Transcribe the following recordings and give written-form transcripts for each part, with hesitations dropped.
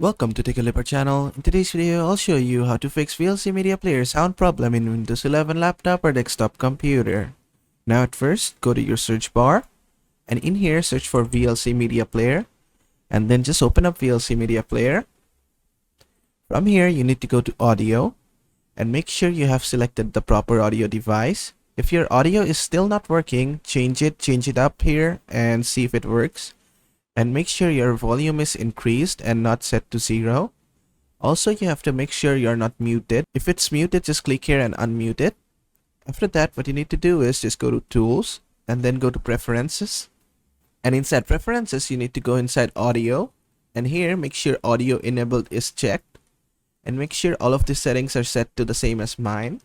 Welcome to Take a Look at our channel. In today's video, I'll show you how to fix VLC media player sound problem in Windows 11 laptop or desktop computer. Now at first, go to your search bar and in here search for VLC media player and then just open up VLC media player. From here, you need to go to audio and make sure you have selected the proper audio device. If your audio is still not working, change it up here and see if it works. And make sure your volume is increased and not set to 0. Also, you have to make sure you're not muted. If it's muted, just click here and unmute it. After that, what you need to do is just go to Tools and then go to Preferences. And inside Preferences, you need to go inside Audio. And here, make sure Audio Enabled is checked. And make sure all of the settings are set to the same as mine.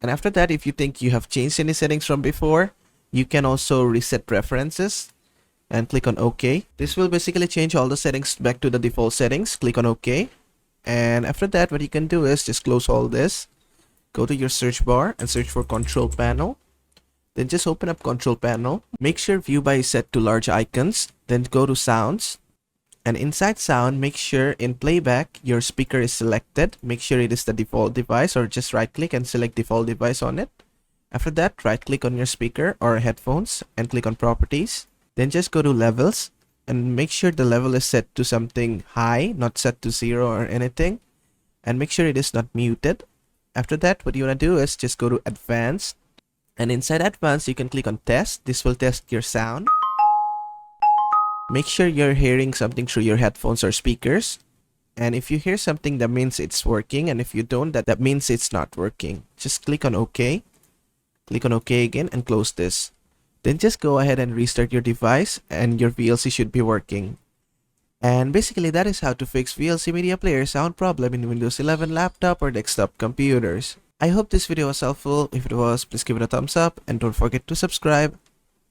And after that, if you think you have changed any settings from before, you can also reset Preferences and click on OK. This will basically change all the settings back to the default settings. Click on OK. And after that, what you can do is just close all this. Go to your search bar and search for Control Panel. Then just open up Control Panel. Make sure View By is set to large icons. Then go to Sounds. And inside Sound, make sure in Playback, your speaker is selected. Make sure it is the default device or just right click and select default device on it. After that, right click on your speaker or headphones and click on Properties. Then just go to Levels and make sure the level is set to something high, not set to 0 or anything. And make sure it is not muted. After that, what you want to do is just go to Advanced. And inside Advanced, you can click on Test. This will test your sound. Make sure you're hearing something through your headphones or speakers. And if you hear something, that means it's working. And if you don't, that means it's not working. Just click on OK. Click on OK again and close this. Then just go ahead and restart your device and your VLC should be working. And basically that is how to fix VLC media player sound problem in Windows 11 laptop or desktop computers. I hope this video was helpful. If it was, please give it a thumbs up and don't forget to subscribe.